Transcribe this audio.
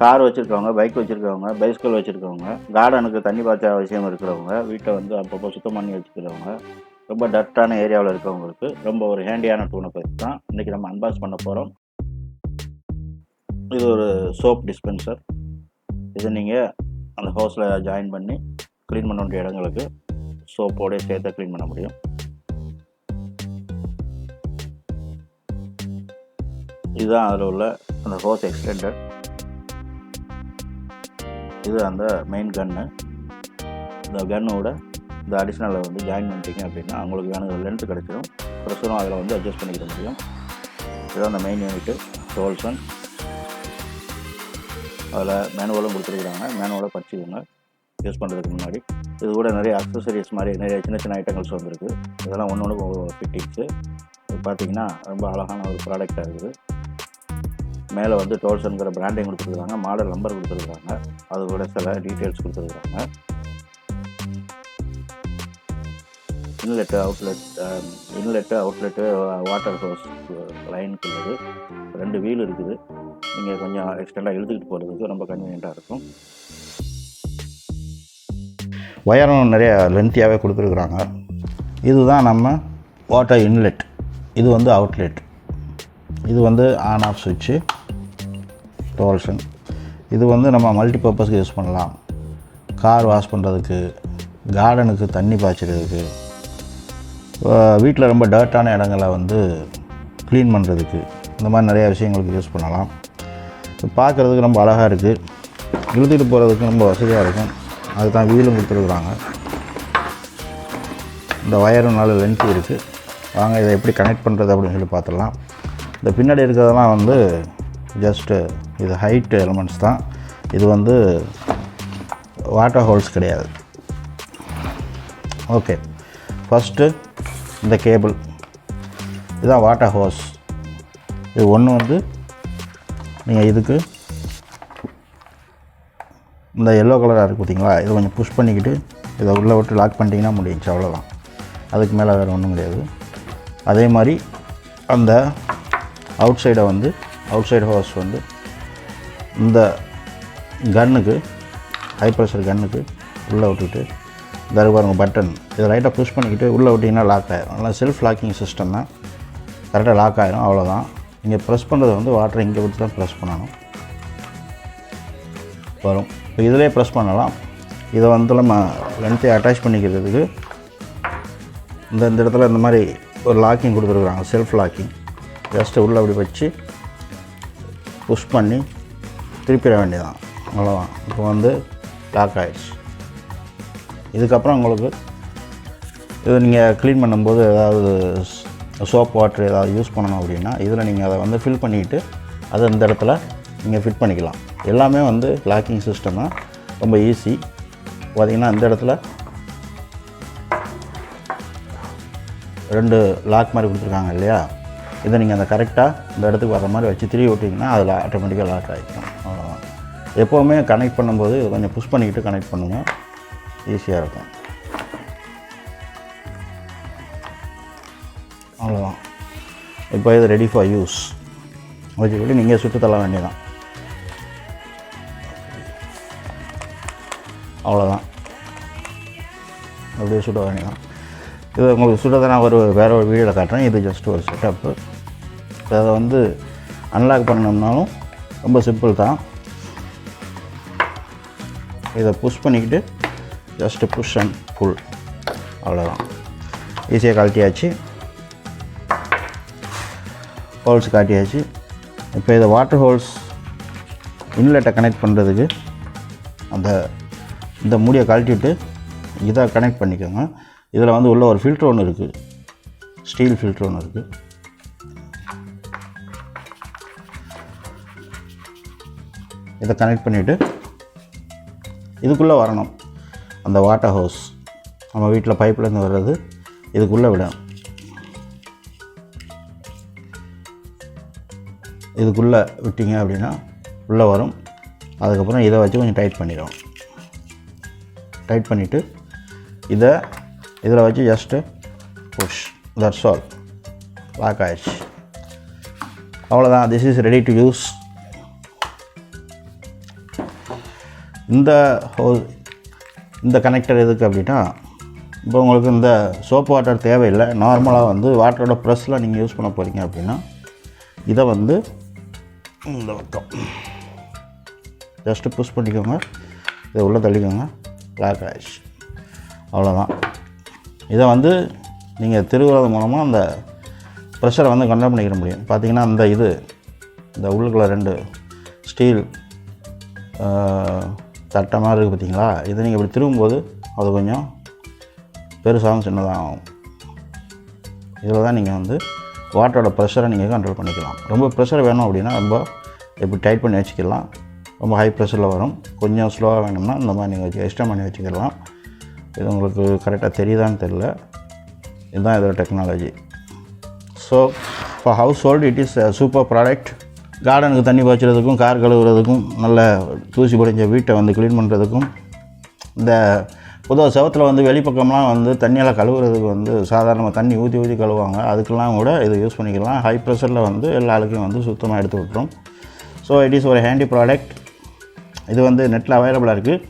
Car வச்சுருக்கவங்க, bike வச்சுருக்கவங்க, bicycle வச்சுருக்கவங்க, கார்டனுக்கு தண்ணி பாய்ச்ச அவசியம் இருக்கிறவங்க, வீட்டை வந்து அப்பப்போ சுத்தம் பண்ணி வச்சுக்கிறவங்க, ரொம்ப டர்ட்டான ஏரியாவில் இருக்கிறவங்களுக்கு ரொம்ப ஒரு ஹேண்டியான டூனை பற்றி தான் இன்றைக்கி நம்ம அன்பாக்ஸ் பண்ண போகிறோம். இது ஒரு சோப் டிஸ்பென்சர். இது நீங்கள் அந்த ஹவுஸில் ஜாயின் பண்ணி க்ளீன் பண்ண வேண்டிய இடங்களுக்கு சோப்போடய சேர்த்து க்ளீன் பண்ண முடியும். இதுதான் அதில் உள்ள அந்த ஹோஸ் எக்ஸ்டெண்டர். இது அந்த மெயின் கன்னு. இந்த கன்னோட இந்த அடிஷ்னலை வந்து ஜாயின் பண்ணிட்டீங்க அப்படின்னா அவங்களுக்கு வேணுங்கிற லென்த்து கிடைச்சிடும். ப்ரெஷரும் அதில் வந்து அட்ஜஸ்ட் பண்ணிக்கிற முடியும். இதுதான் அந்த மெயின் யூனிட்டு டோல்சன். அதில் மேனுவலும் கொடுத்துருக்குறாங்க. மேனுவலை படிச்சுக்கோங்க யூஸ் பண்ணுறதுக்கு முன்னாடி. இது கூட நிறைய அக்சசரிஸ் மாதிரி நிறைய சின்ன சின்ன ஐட்டங்கள்ஸ் வந்துருக்கு. இதெல்லாம் ஒன்று ஃபிட்டிங்ஸு. இது பார்த்திங்கன்னா ரொம்ப அழகான ஒரு ப்ராடக்டாக இருக்குது. மேலே வந்து டோல்சன்கிற பிராண்டிங் கொடுத்துருக்காங்க, மாடல் நம்பர் கொடுத்துருக்காங்க, அது கூட சில டீட்டெயில்ஸ் கொடுத்துருக்காங்க. இன்லெட்டு அவுட்லெட்டு வாட்டர் ஹோஸ் லைனுக்கு உள்ளது. 2 வீல் இருக்குது. நீங்கள் கொஞ்சம் எக்ஸ்டெண்டாக இழுத்துக்கிட்டு போகிறதுக்கு ரொம்ப கன்வீனியண்ட்டாக இருக்கும். ஒயரும் நிறைய லென்த்தியாகவே கொடுத்துருக்குறாங்க. இதுதான் நம்ம வாட்டர் இன்லெட். இது வந்து அவுட்லெட். இது வந்து ஆன் ஆஃப் சுவிட்சு டோல்சன். இது வந்து நம்ம மல்டிபர்பஸ்க்கு யூஸ் பண்ணலாம். கார் வாஷ் பண்ணுறதுக்கு, கார்டனுக்கு தண்ணி பாய்ச்சறதுக்கு, வீட்டில் ரொம்ப டர்ட்டான இடங்களை வந்து க்ளீன் பண்ணுறதுக்கு, இந்த மாதிரி நிறையா விஷயங்களுக்கு யூஸ் பண்ணலாம். பார்க்குறதுக்கு ரொம்ப அழகாக இருக்குது. இழுத்துட்டு போகிறதுக்கு ரொம்ப வசதியாக இருக்கும். அதுக்கு தான் வீலும் கொடுத்துருக்குறாங்க. இந்த ஒயரும் நல்ல லென்த்து இருக்குது. வாங்க இதை எப்படி கனெக்ட் பண்ணுறது அப்படின்னு சொல்லி பார்த்துடலாம். இந்த பின்னாடி இருக்கிறதெல்லாம் வந்து ஜஸ்ட்டு இது ஹைட் எலிமெண்ட்ஸ் தான். இது வந்து வாட்டர் ஹோல்ஸ் கிடையாது. ஓகே, ஃபஸ்ட்டு இந்த கேபிள், இதுதான் வாட்டர் ஹோஸ். இது ஒன்று வந்து நீங்கள் இதுக்கு இந்த எல்லோ கலராக இருக்குது பார்த்தீங்களா, இதை கொஞ்சம் புஷ் பண்ணிக்கிட்டு இதை உள்ளே விட்டு லாக் பண்ணிட்டீங்கன்னா முடிஞ்சிச்சு, அவ்வளோதான். அதுக்கு மேலே வேறு ஒன்றும் கிடையாது. அதே மாதிரி அந்த அவுட் சைடு ஹோஸ் வந்து இந்த கன்னுக்கு, ஹை ப்ரெஷர் கன்னுக்கு உள்ளே விட்டுட்டு பாருங்க பட்டன், இதை லைட்டாக புஷ் பண்ணிக்கிட்டு உள்ளே விட்டிங்கன்னா லாக் ஆகிடும். நல்லா செல்ஃப் லாக்கிங் சிஸ்டம் தான், கரெக்டாக லாக் ஆகிடும், அவ்வளோதான். நீங்கள் ப்ரெஸ் பண்ணுறது வந்து வாட்டரை இங்கே விட்டு தான் ப்ரெஸ் பண்ணணும், வரும். இப்போ இதிலே ப்ரெஸ் பண்ணலாம். இதை வந்து நம்ம லென்த்தை அட்டாச் பண்ணிக்கிறதுக்கு இந்த இடத்துல இந்த மாதிரி ஒரு லாக்கிங் கொடுத்துருக்குறாங்க, செல்ஃப் லாக்கிங். ஜஸ்ட்டு உள்ளே அப்படி வச்சு புஷ் பண்ணி திருப்பிட வேண்டியதான், அவ்வளோதான். இப்போ வந்து லாக் ஆகிடுச்சு. இதுக்கப்புறம் உங்களுக்கு இது நீங்கள் க்ளீன் பண்ணும்போது ஏதாவது சோப் வாட்டர் ஏதாவது யூஸ் பண்ணணும் அப்படின்னா இதில் நீங்கள் அதை வந்து ஃபில் பண்ணிவிட்டு அதை இந்த இடத்துல நீங்கள் ஃபிட் பண்ணிக்கலாம். எல்லாமே வந்து லாக்கிங் சிஸ்டம் தான், ரொம்ப ஈஸி. பார்த்திங்கன்னா இந்த இடத்துல 2 லாக் மாதிரி கொடுத்துருக்காங்க இல்லையா, இதை நீங்கள் அந்த கரெக்டாக இந்த இடத்துக்கு வர மாதிரி வச்சு திரும்பி விட்டிங்கன்னா அதில் ஆட்டோமேட்டிக்காக லாக் ஆகிக்கும், அவ்வளோதான். எப்போவுமே கனெக்ட் பண்ணும்போது கொஞ்சம் புஷ் பண்ணிக்கிட்டு கனெக்ட் பண்ணுங்கள், ஈஸியாக இருக்கும், அவ்வளோதான். இப்போ இது ரெடி ஃபார் யூஸ் வச்சுக்கிட்டு நீங்கள் சுட்டு தள்ள வேண்டியதான், அவ்வளோதான். அப்படியே சுட வேண்டியதான். இது உங்களுக்கு சுட்டதை நான் வேறு ஒரு வீடியோவில் காட்டுறேன். இது ஜஸ்ட் ஒரு செட்டப்பு. அதை வந்து அன்லாக் பண்ணணும்னாலும் ரொம்ப சிம்பிள் தான். இதை புஷ் பண்ணிக்கிட்டு ஜஸ்ட்டு புஷ் அண்ட் புல், அவ்வளோதான். ஈஸியாக கழட்டியாச்சு, ஹோல்ஸ் காட்டியாச்சு. இப்போ இதை வாட்டர் ஹோல்ஸ் இன்லெட்டை கனெக்ட் பண்ணுறதுக்கு இந்த மூடியை கழட்டிட்டு இதை கனெக்ட் பண்ணிக்கோங்க. இதில் வந்து உள்ள ஒரு ஃபில்ட்ரு ஒன்று இருக்குது, ஸ்டீல் ஃபில்ட்ரு ஒன்று இருக்குது. இதை கனெக்ட் பண்ணிவிட்டு இதுக்குள்ளே வரணும். அந்த வாட்டர் ஹோஸ் நம்ம வீட்டில் பைப்லேருந்து வர்றது இதுக்குள்ளே விடணும். இதுக்குள்ளே விட்டிங்க அப்படின்னா உள்ளே வரும். அதுக்கப்புறம் இதை வச்சு கொஞ்சம் டைட் பண்ணிடுவோம். டைட் பண்ணிவிட்டு இதில் வச்சு just push, that's all, lock ஆயிடுச்சு. அவ்வளோதான். This is ready to use. இந்த கனெக்டர் எதுக்கு அப்படின்னா, இப்போ உங்களுக்கு இந்த சோப் வாட்டர் தேவையில்லை, நார்மலாக வந்து வாட்டரோட ப்ரெஸ்ஸில் நீங்கள் யூஸ் பண்ண போகிறீங்க அப்படின்னா இதை வந்து இந்த பக்கம் ஜஸ்ட்டு புஷ் பண்ணிக்கோங்க, இதை உள்ளே தள்ளிக்கோங்க, லாக் ஆயிடுச்சு. அவ்வளோதான். இதை வந்து நீங்கள் திருவுறது மூலமாக அந்த ப்ரெஷரை வந்து கண்ட்ரோல் பண்ணிக்கிற முடியும். பார்த்திங்கன்னா இந்த உள்ளுக்குள்ள 2 ஸ்டீல் தட்டை மாதிரி இருக்குது பார்த்திங்களா, இதை நீங்கள் இப்படி திரும்பும்போது அது கொஞ்சம் பெருசாகவும் சின்னதாகும். இதில் தான் நீங்கள் வந்து வாட்டரோட ப்ரெஷரை நீங்கள் கண்ட்ரோல் பண்ணிக்கலாம். ரொம்ப ப்ரெஷர் வேணும் அப்படின்னா ரொம்ப இப்படி டைட் பண்ணி வச்சுக்கலாம், ரொம்ப ஹை ப்ரெஷரில் வரும். கொஞ்சம் ஸ்லோவாக வேணும்னா இந்த மாதிரி நீங்கள் எக்ஸ்ட்ரா பண்ணி வச்சுக்கலாம். இது உங்களுக்கு கரெக்டாக தெரியுதான்னு தெரில. இதுதான் இதோட technology. So for household it is super product. கார்டனுக்கு தண்ணி பாய்ச்சறதுக்கும், கார் கழுவுறதுக்கும், நல்ல தூசி படிஞ்ச வீட்டை வந்து க்ளீன் பண்ணுறதுக்கும், இந்த பொதுவாக செவத்தில் வந்து வெளிப்பக்கம்லாம் வந்து தண்ணியெல்லாம் கழுவுறதுக்கு வந்து சாதாரணமாக தண்ணி ஊற்றி கழுவுவாங்க, அதுக்கெல்லாம் கூட இது யூஸ் பண்ணிக்கலாம். ஹை ப்ரெஷரில் வந்து எல்லா ஆளுக்கும் வந்து சுத்தமாக எடுத்து விட்டுரும். ஸோ இட் இஸ் ஒரு ஹேண்டி ப்ராடக்ட். இது வந்து நெட்டில் அவைலபிளாக இருக்குது.